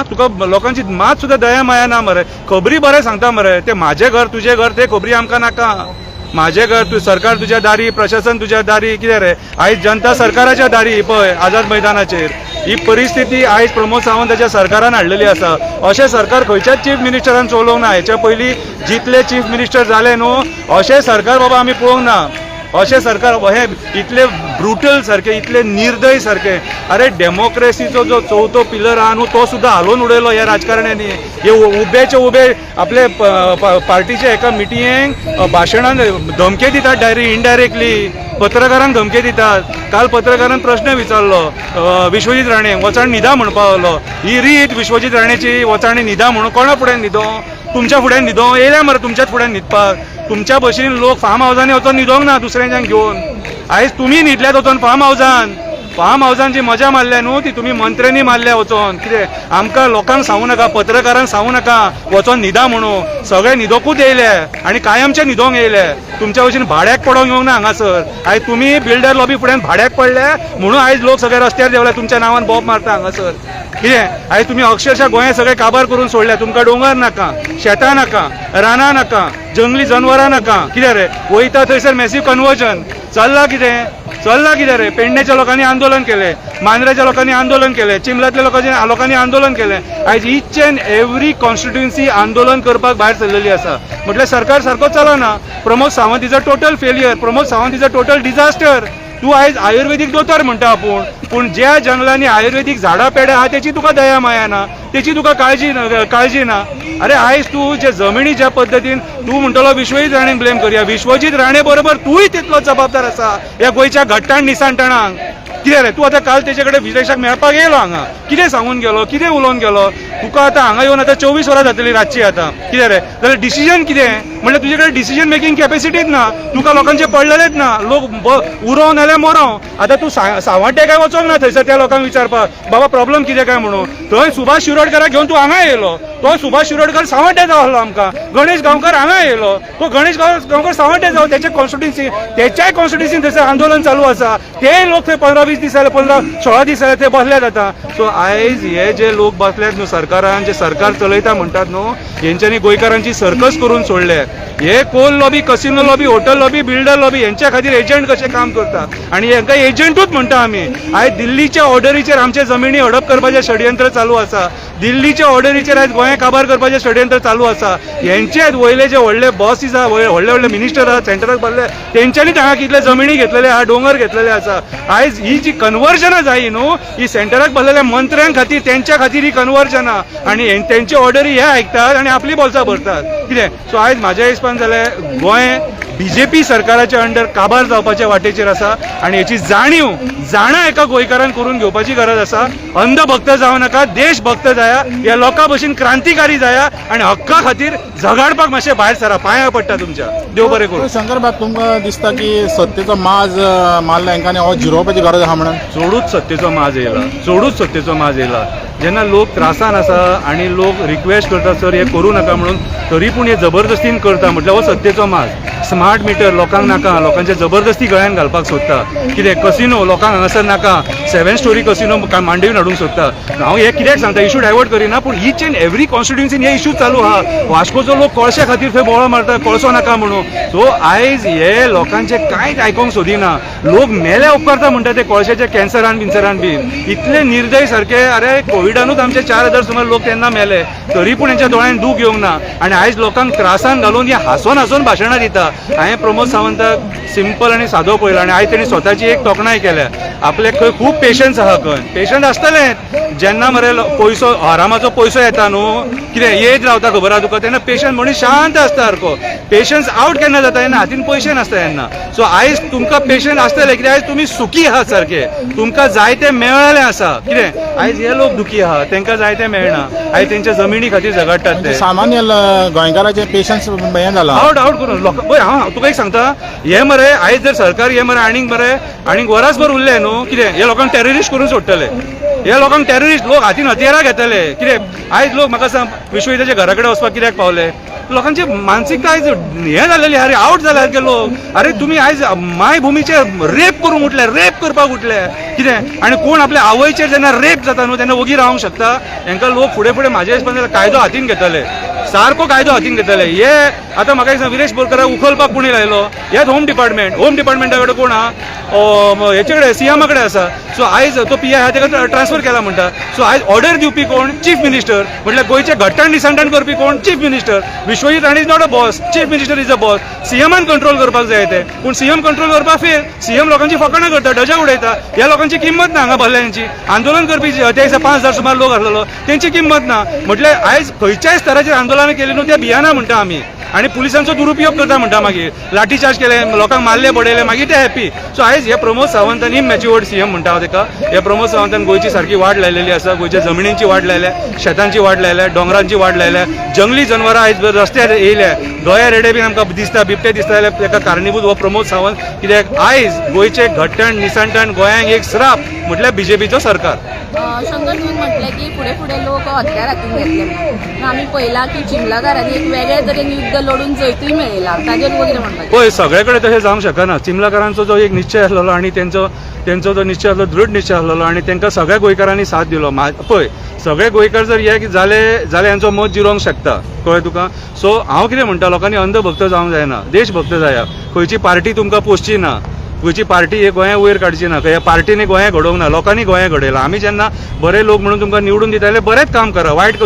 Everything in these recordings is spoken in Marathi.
तुका लोकांची मात सुद्दां दया माया ना मरे. खबरी बरें सांगता मरे, ते म्हाजें घर तुजें घर ते खबरी आमकां नाका. म्हाजें घर तू सरकार तुज्या दारी, प्रशासन तुज्या दारी, कितें रे आयज जनता सरकाराच्या दारी पळय आझाद मैदानाचेर. ही परिस्थिती आयज प्रमोद सावंताच्या सरकारान हाडलेली आसा. अशें सरकार खंयच्याच चीफ मिनिस्टरान चलोवंक ना. हेच्या पयलीं जितले चीफ मिनिस्टर जाले न्हू अशें सरकार बाबा आमी पळोवंक ना. अशें सरकार हे इतले ब्रुटल सारखे, इतले निर्दय सारखे. अरे डेमोक्रेसीचो जो चवथो पिलर आहा न्हू तो सुद्दां हालोवन उडयलो ह्या राजकारण्यांनी. हे उबेचे उबे आपले पार्टीचे एका मिटिंगेक भाशणान धमके दितात डायरेक्ट इनडायरेक्टली. पत्रकारांक धमके दितात. काल पत्रकारान प्रश्न विचारलो विश्वजीत राणेक, वचाण न्हिदा म्हणपाक लागलो. ही रीत विश्वजीत राणेची वचाणी न्हिदा म्हणून कोणा फुड्यान न्हिदो? तुमच्या फुड्यान न्हिदो? येयल्या मरे तुमच्याच फुड्यान न्हिदपाक. तुमच्या भशेन लोक फार्म हावजांनी वचोन न्हिदोंक ना दुसऱ्यांच्यान घेवन. आयज तुमी न्हिदल्यात वचोन फार्म हावजान जी मजा मारल्या न्हू ती तुमी मंत्र्यांनी मारल्या वचोन. कितें आमकां लोकांक सांगू नाका, पत्रकारांक सांगू नाका वचोन न्हिदा म्हणून. सगळे न्हिदोकूच येयले आनी कायमचे न्हिदोंक येयले. तुमच्या भशेन भाड्याक पडोंक येवंक ना हांगासर. आयज तुमी बिल्डर लॉबी फुड्यान भाड्याक पडले म्हणून आयज लोक सगळे रस्त्यार देवले तुमच्या नांवान बॉब मारता हांगासर. कितें आयज तुमी अक्षरशः गोंय सगळे काबार करून सोडल्या. तुमकां डोंगर नाका, शेतां नाका, रानां नाका, जंगली जनवरां नाका. कितें रे वयता थंयसर मॅसिव कन्वर्जन चल्लां. कितें रे पेडणेच्या लोकांनी आंदोलन केले, मांद्रेच्या लोकांनी आंदोलन केले, चिंबलातल्या लोकांनी आंदोलन केले. आयज ईच एंड एवरी कॉन्स्टिट्युएन्सी आंदोलन करपाक भायर सरलेली आसा. म्हटल्यार सरकार सारको चलना. Pramod Sawant is a total failure. Pramod Sawant is a total disaster. तू आयज आयुर्वेदीक दोतोर म्हणटा आपूण, पूण ज्या जंगलांनी आयुर्वेदीक झाडां पेड्या आहा तेची तुका दया माया ना, तेची तुका काळजी ना. अरे आयज तू जे जमिनी ज्या पद्दतीन तू म्हणटलो विश्वजीत राणेक ब्लेम करया. विश्वजीत राणे बरोबर तूय तितलो जबाबदार आसा ह्या गोंयच्या घट्टाण निसांटणांक. कितें रे तूं आतां काल तेजे कडेन विश्लेशक मेळपाक येयलो हांगा. कितें सांगून गेलो, कितें उलोवन गेलो? तुका आतां हांगा येवन आतां 24 वरां जातली रातची आतां. कितें रे जाल्यार डिसिजन कितें म्हणल्यार तुजे कडेन डिसिजन मेकींग कॅपेसिटीच ना. तुका लोकांचे पडलेलेच ना. लोक उरो नाल्यार मरो. आतां तूं सावड्डे काय वचोंक ना थंयसर त्या लोकांक विचारपाक बाबा प्रॉब्लम कितें काय म्हणून. थंय सुभाष शिरोडकराक घेवन तूं हांगा येयलो. तो सुभाष शिरोडकर सावड्डे जावलो आमकां. गणेश गांवकर हांगा येयलो. तो गणेश गांवकर सावड्डे जावं. तेच्या कॉन्स्टिट्युएन्सीन थंयसर आंदोलन चालू आसा. ते लोक थंय 15-20 दीस जाले, 15-16 दीस जाले ते बसल्यात आतां. सो आयज हे जे लोक बसल्यात न्हू सरकारान, जे सरकार चलयता म्हणटात न्हू हेंच्यांनी गोंयकारांची सर्कस करून सोडले. हे coal lobby, casino lobby, hotel lobby, builder lobby यांच्या खातीर एजंट कशें काम करता. आनी हेंका एजंटूच म्हणटा आमी. आयज दिल्लीच्या ऑर्डरीचेर आमचे जमिनी हडप करपाचें षडयंत्र चालू आसा. दिल्लीच्या ऑर्डरीचेर आयज गोंय काबार करपाचें षडयंत्र चालू आसा. हेंचे वयले जे व्हडले बॉसीस आहा, व्हडले मिनिस्टर आहा सेंटराक बसले, तेंच्यांनी हांगा कितले जमिनी घेतलेले आहा, डोंगर घेतलेले आसा. आयज ही जी कन्वर्जनां जायी न्हू ही सेंटराक बसलेल्या मंत्र्यां खातीर, तेंच्या खातीर ही कन्वर्जनां. आनी तेंची ऑर्डरी हे आयकतात आनी आपली बोल्सां भरतात. कितें सो आयज म्हाज्या हिसपान जाल्यार गोंय बीजेपी सरकाराच्या अंडर काबार जावपाच्या वाटेचेर आसा. आनी हेची जाणा एका गोंयकारान करून घेवपाची गरज आसा. अंधभक्त जावं नाका, देशभक्त जाया, ह्या लोकां भशेन क्रांतिकारी जाया आनी हक्का खातीर झगडपाक मातशें भायर सरा. पांयां पडटा तुमच्या. देव बरें करूं. शंकर बाब तुमकां दिसता की सत्तेचो माज मारला हेंकां हो जिरोवपाची गरज आहा म्हणून? चडूच सत्तेचो माज येयला. जेन्ना लोक त्रासान आसा आनी लोक रिक्वेस्ट करता सर हे करूं नाका म्हणून, तरी पूण हे जबरदस्तीन करता म्हटल्यार हो सत्तेचो माज. स्मार्ट मिटर लोकांक नाका, लोकांचे जबरदस्ती गळ्यान घालपाक सोदता. कितें कसिनो लोकांक हांगासर नाका, 7 स्टोरी कसिनो मांडवीन हाडूंक सोदता. हांव हे कित्याक सांगता, इशू डायवर्ट करिना, पूण ईच एंड एवरी कॉन्स्टिट्युएन्सीन हे इशू चालू आहा. वास्कोचो लोक कोळशा खातीर थंय बोवाळ मारता, कोळसो नाका म्हणून. सो आयज हे लोकांचे कांयच आयकोंक सोदिना. लोक मेल्या उपकारता म्हणटा ते कोळशाच्या कॅन्सरान बीन. इतले निर्दय सारखे. अरे कोविडानूच आमचे 4000 सुमार लोक तेन्ना मेले, तरी पूण हेंच्या दोळ्यान दूख येवंक ना. आनी आयज लोकांक त्रासान घालून हे हांसोन भाशणां दिता. हांवें प्रमोद सावंताक सिंपल आनी सादो पळयला आनी आयज तेणी स्वताची एक तोखणाय केल्या. आपले खंय खूब पेशंस आहा. खंय पेशंट आसतले जेन्ना मरे पयसो आरामाचो पयसो येता न्हू, कितें येत रावता खबर आहा तुका, तेन्ना पेशंट म्हणून शांत आसता सारको. पेशंस आउट केन्ना जाता जेन्ना हातीन पयशे नासता तेन्ना. सो आयज तुमकां पेशंट आसतले कित्याक आयज तुमी सुखी आहात सारखे. तुमकां जाय तें मेळ्ळें आसा. कितें आयज हे लोक दुखी आहा, तांकां जाय तें मेळना. आयज तेंच्या जमिनी खातीर झगडटात ते. सामान्य गोंयकाराचे पेशंस हें जाला आउट करून लोक. हांव तुका एक सांगता, हे मरे आयज जर सरकार हे मरे आनीक वरासभर उरले न्हू, कितें हे लोकांक टेररिस्ट करून सोडटले. हे लोकांक टेररिस्ट लोक हातीन हथियारां घेतले. कितें आयज लोक म्हाका सांग विश्वजिताच्या घरा कडेन वचपाक कित्याक पावले? लोकांची मानसिकता आयज हे जालेली अरे आउट जाले सारके लोक अरे तुम्ही आयज मायभुमीचे रेप करूंक उठले रेप करपाक उठले कितें आनी कोण आपल्या आवयचेर जेन्ना रेप जाता न्हू तेन्ना वगी रावंक शकता हांकां लोक फुडें फुडें म्हाज्या हिसपान कायदो हातीन घेतले सारको कायदो हातीन घेतले हे आतां म्हाका एक विरेश बोरकाराक उखलपाक कोणी लायलो हेच होम डिपार्टमेंटा कडेन कोण आहा हेचे कडेन सीएमा कडेन आसा सो आयज तो पी आय ताका ट्रान्सफर केला म्हणटा सो आयज ऑर्डर दिवपी कोण चीफ मिनिस्टर म्हटल्यार गोंयचे घट्टाण निसंधान करपी कोण chief minister Vishwajit Rane is not a boss chief minister is a boss सीएमान कंट्रोल करपाक जाय ते पूण सीएम कंट्रोल करपाक फेल सीएम लोकांची फकाणां करता डजा उडयता ह्या लोकांची किंमत ना हांगा भरल्यांची आंदोलन करपी त्या दिसा 5,000 सुमार लोक आसलेलो तेंची किंमत ना म्हटल्यार आयज खंयच्याय स्तराचेर आंदोलनां केली न्हू त्या भियाना म्हणटा आमी आणि पुलिसांचो दुरुपयोग करता म्हणटा मागीर लाठी चार्ज केले लोकांक मारले बडयले मागीर ते हॅपी सो आयज हे प्रमोद सावंतान इमॅच्युअर्ड सीएम म्हणटा हांव ताका हे प्रमोद सावंतान गोंयची सारकी वाट लायलेली आसा गोंयच्या जमिनींची वाट लायल्या शेतांची वाट लायल्या डोंगरांची वाट लायल्या जंगली जनवरां आयज रस्त्यार येयल्या गोंया रेडे बीन आमकां दिसता बिबटे दिसता जाल्यार ताका कारणीभूत हो प्रमोद सावंत कित्याक आयज गोंयचे घट्टण निसंठाण गोंयांक एक श्राप म्हटल्यार बीजेपीचो सरकार शंकर तुम्ही म्हटलं की पुढे पुढे लोक हत्यार हातीन घेतले म्हणून आम्ही पहिला की चिमलाकारांनी एक वेगळे तरेन युद्ध लढून जैतूय मेळयला ताजेर वगैरे म्हणपाक पळय सगळे कडेन तशें जावंक शकना चिमलाकारांचो जो एक निश्चय आसलेलो आनी तेंचो जो निश्चय आसलो दृढ निश्चय आसलेलो आनी तांकां सगळ्या गोंयकारांनी साथ दिलो पळय सगळे गोंयकार जर हे जाले जाल्यार हांचो मत जिरोवंक शकता कळ्ळें तुका सो हांव कितें म्हणटा लोकांनी अंधभक्त जावंक जायना देशभक्त जाया खंयची पार्टी तुमकां पोसची ना खंयची पार्टी हे गोंया वयर काडची ना ह्या पार्टीने गोंया घडोवंक ना लोकांनी गोंया घडयलां आमी जेन्ना बरे लोक म्हणून तुमकां निवडून दिता जाल्यार बरेंच काम करा वायट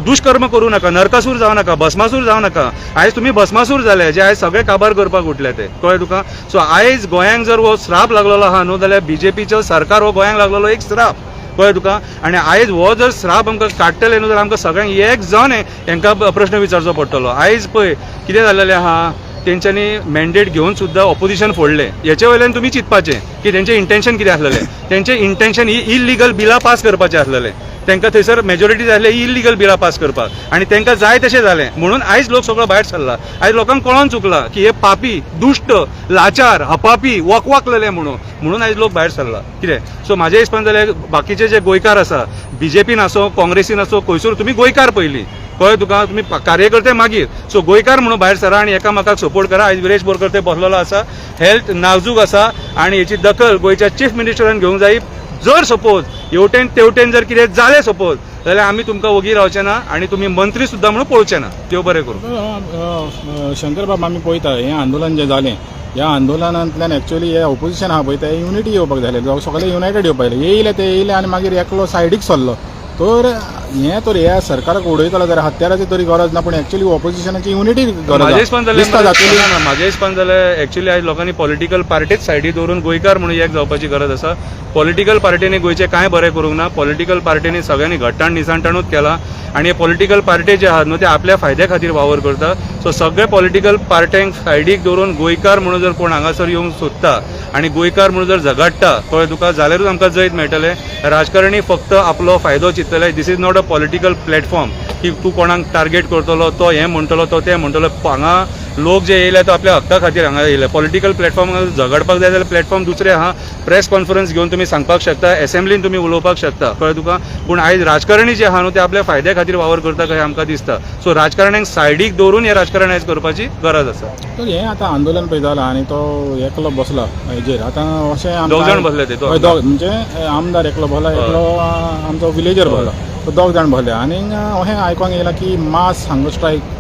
दुश्कर्म करूं नाका नरकासूर जावं नाका भस्मासूर जावं नाका आयज तुमी भस्मासूर जाले जे आयज सगळे काबार करपाक उठले ते कळ्ळें तुका सो आयज गोंयांक जर हो श्राप लागलेलो आहा न्हू जाल्यार बीजेपीचो सरकार हो गोंयांक लागलेलो एक श्राप कळ्ळें तुका आनी आयज हो जर श्राप आमकां काडटले न्हू जाल्यार आमकां सगळ्यांक एक जावन हांकां प्रश्न विचारचो पडटलो आयज पळय कितें जाल्लेलें आहा तेंच्यांनी मॅन्डेट घेवन सुद्दां ऑपोजिशन फोडले हेचे वयल्यान तुमी चिंतपाचें की तेंचें इंटेन्शन कितें आसलेलें तेंचें इंटेन्शन ही इल्लिगल बिलां पास करपाचें आसलेलें तांकां थंयसर मेजॉरिटी जाय आसलें इल्लिगल बिलां पास करपाक आनी तांकां जाय तशें जालें म्हणून आयज लोक सगळो भायर सरला आयज लोकांक कळोन चुकलां की हे पापी दुश्ट लाचार हपापी वकवाकलेले म्हणून आयज लोक भायर सरला कितें सो म्हाज्या हिसपान जाल्यार बाकीचे जे गोंयकार आसा बीजेपीन आसो काँग्रेसीन आसो खंयसर तुमी गोंयकार पयलीं कळ्ळें तुका तुमी कार्यकर्ते मागीर सो गोंयकार म्हणून भायर सरा आनी एकामेकाक सपोर्ट करा आयज विरेश बोरकर ते बसलेलो आसा हेल्थ नाजूक आसा आनी हेची दखल गोंयच्या चीफ मिनिस्टरान घेवंक जाय जर सपोज हेवटेन तेवटेन जर कितें जालें सपोज जाल्यार आमी तुमकां वगी रावचे ना आनी तुमी मंत्री सुद्दां म्हणून पळोवचे ना देव बरें करूं शंकर बाब आमी पळयता हें आंदोलन जें जालें ह्या आंदोलनांतल्यान एक्चुअली हे ऑपोजिशन आहा पळय ते युनिटी येवपाक जाय सगळे युनायटेड येवपाक जाय येयले आनी मागीर एकलो सायडीक सरलो तर ह्या सरकाराक उडयतलो जाल्यार हत्याराची तरी गरज ना पूण एक्चुअली ऑपोजिशनाची युनिटी म्हाज्या हिसपान जाल्यार एक्चुअली आयज लोकांनी पॉलिटिकल पार्टीच सायडी दवरून गोंयकार म्हणून एक जावपाची गरज आसा पॉलिटिकल पार्टीनी गोंयचे कांय बरें करूंक ना पॉलिटिकल पार्टीनी सगळ्यांनी घट्टाण निसांटाणूच केला आनी हे पॉलिटिकल पार्टी जे आहात न्हू ते आपल्या फायद्या खातीर वावर करता सो सगळे पॉलिटिकल पार्ट्यांक सायडीक दवरून गोंयकार म्हणून जर कोण हांगासर येवंक सोदता आनी गोंयकार म्हणून जर झगडटा कळ्ळें तुका जाल्यारूच आमकां जैत मेळटलें राजकारणी फक्त आपलो फायदो चिंततले दीस is not a political platform की तूं कोणाक टार्गेट करतलो तो हें म्हणटलो तो तें म्हणटलो हांगा लोक जे येयले तो आपल्या हक्का खातीर हांगा येयले पॉलिटिकल प्लॅटफॉर्मार झगडपाक जाय जाल्यार प्लॅटफॉर्म दुसरे आहा प्रेस कॉन्फरन्स घेवन तुमी सांगपाक शकता एसेंब्लीन तुमी उलोवपाक शकता कळ्ळें तुका पूण आयज राजकारणी जे आहा न्हू ते आपल्या फायद्या खातीर वावर करता कशें आमकां दिसता सो राजकारण्यांक सायडीक दवरून हे राजकारण आयज करपाची गरज आसा तर हें आतां आंदोलन पळय जालां आनी तो एकलो बसला हेजेर आतां अशें दोग जाण बसले ते म्हणजे आमदार एकलो बसला एकलो आमचो विलेजर बसला तो दोग जाण बसले आनी अशें आयकोंक येयलां की मास हांगा स्ट्रायक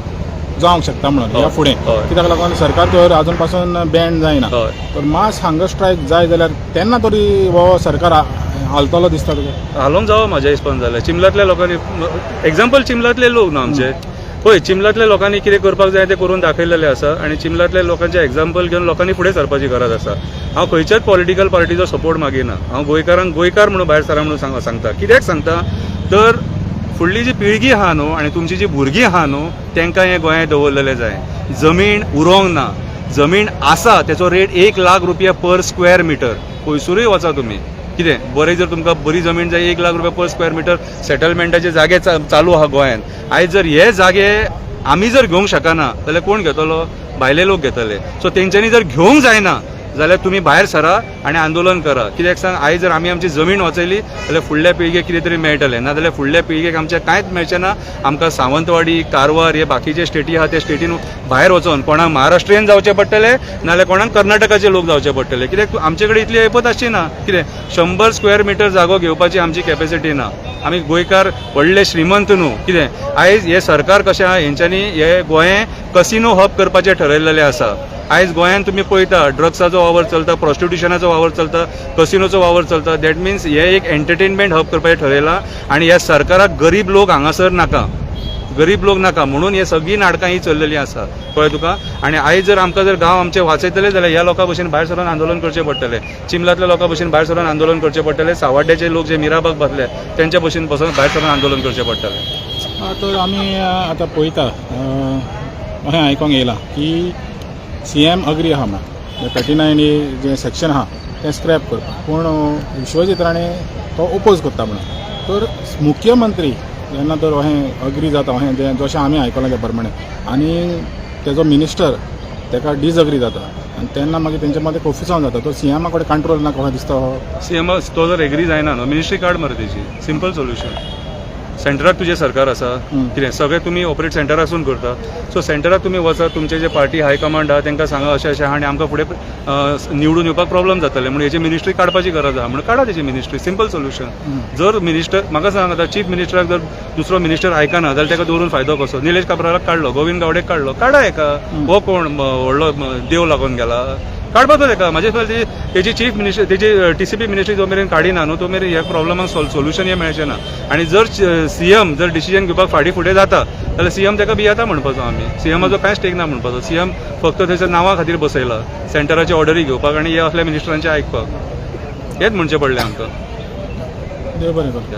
जावंक शकता म्हणून ह्या फुडें कित्याक लागून सरकार तर आजून पासून बॅन जायना तर मास हांगा स्ट्रायक जाय जाल्यार तेन्ना तरी हो सरकार हालतलो दिसता तुका हालोवंक जावो म्हाज्या हिसपान जाल्यार चिमलांतल्या लोकांनी एग्जाम्पल चिमलांतले लोक न्हू आमचे पळय चिमलांतल्या लोकांनी कितें करपाक जाय तें करून दाखयलेलें आसा आनी चिमलांतल्या लोकांचें एग्जाम्पल घेवन लोकांनी फुडें सरपाची गरज आसा हांव खंयच्याच पॉलिटिकल पार्टीचो सपोर्ट मागिना हांव गोंयकारांक गोंयकार म्हणून भायर सरा म्हणून सांगता कित्याक सांगता तर फुडली जी पिळगी आहा न्हू आनी तुमची जी भुरगीं आहा न्हू तांकां हें गोंयांत दवरलेलें जाय जमीन उरोंक ना जमीन आसा तेचो रेट 1 लाख रुपया पर स्क्वेअर मिटर खंयसरूय वचा तुमी कितें बरें जर तुमकां बरी जमीन जाय 1 लाख रुपया पर स्क्वेअर मिटर सेटलमेंटाचे जागे चालू आहा गोंयांत आयज जर हे जागे आमी जर घेवंक शकना जाल्यार कोण घेतलो भायले लोक घेतले सो तेंच्यांनी जर घेवंक जायना जाल्यार तुमी भायर सरा आनी आंदोलन करा. कित्याक सांग, आयज जर आमी आमची जमीन वाचयली जाल्यार फुडल्या पिळगेक कितें तरी मेळटलें, नाजाल्यार फुडल्या पिळगेक आमच्या कांयच मेळचें ना. आमकां सावंतवाडी, कारवार हे बाकीचे स्टेटी आहा त्या स्टेटीन भायर वचोन कोणाक महाराष्ट्रीयन जावचें पडटलें नाल्यार कोणाक कर्नाटकाचे लोक जावचे पडटले. कित्याक आमचे कडेन इतली ऐपत आसची ना. कितें 100 स्क्वेअर मिटर जागो घेवपाची आमची कॅपॅसिटी ना. आमी गोंयकार व्हडले श्रीमंत न्हू. कितें आयज हे सरकार कशें आहा, हेंच्यांनी हे गोंय कसिनो हब करपाचें ठरयल्लें आसा. आयज गोंयांत तुमी पळयता ड्रग्साचो वावर चलता, प्रॉस्टिट्युशनाचो वावर चलता, कसिनोचो वावर चलता. दॅट मिन्स हे एक एंटरटेनमेंट हब करपाचें ठरयलां आनी ह्या सरकाराक गरीब लोक हांगासर नाका, गरीब लोक नाका म्हणून हे सगळीं नाटकां ही चल्लेलीं आसा. कळ्ळें तुका. आनी आयज जर आमकां जर गांव आमचे वाचयतले जाल्यार ह्या लोकां भशेन भायर सरून आंदोलन करचें पडटलें. चिंबलातल्या लोकां भशेन भायर सरून आंदोलन करचें पडटलें. सावड्ड्याचे लोक जे मिराबाग बसले तेंच्या भशेन भायर सरून आंदोलन करचें पडटलें. तर आमी आतां पळयता अशें आयकोंक येयलां की CM अग्री आहा म्हणून 39 जे सेक्शन आहा तें स्क्रॅप करपाक, पूण विश्वजीत राणे तो ओपोज करता म्हणून. तर मुख्यमंत्री जेन्ना तर अशें अग्री जाता अशें जें जशें आमी आयकलां त्या प्रमाणे आनी तेजो मिनिस्टर तेका डिजअग्री जाता आनी तेन्ना मागीर तेंच्या मदें कोफिसांव जाता. तो CM कडेन कंट्रोल ना कशें दिसता हो. CM तो जर एग्री जायना न्हू, मिनिस्ट्री काड मरे तेजी. Simple solution. सेंटराक तुजें सरकार आसा, कितें सगळें तुमी ऑपरेट सेंटरासून करता. सो सेंटराक तुमी वचा, तुमचे जे पार्टी हायकमांड आहा तांकां सांगा अशें अशें आहा आनी आमकां फुडें निवडून येवपाक प्रॉब्लम जातले म्हणून हेची मिनिस्ट्री काडपाची गरज आहा म्हणून काडा तेची मिनिस्ट्री. Simple solution. जर मिनिस्टर म्हाका सांग, आतां चीफ मिनिस्टराक जर दुसरो मिनिस्टर आयकना जाल्यार ताका दवरून फायदो कसो. निलेश काब्रालाक काडलो, गोविंद गावडेक काडलो, काडा एका. हो कोण व्हडलो देव लागून गेला, काडपाचो तेका. म्हाजे तेजी चीफ मिनिस्टर तेजी TCP मिनिस्ट्री जो मेरेन काडिना न्हू तो मेरेन ह्या प्रॉब्लमाक सोल्युशन हे मेळचें ना. आनी जर CM जर डिसिजन घेवपाक फाटीं फुडें जाता जाल्यार CM ताका भियेता म्हणपाचो आमी. CMाचो कांयच स्टेक ना म्हणपाचो. CM फक्त थंयसर नांवा खातीर बसयला सेंटराची ऑर्डरी घेवपाक आनी हे असल्या मिनिस्टरांचे आयकपाक. हेंच म्हणचें पडलें आमकां. देव बरें करता.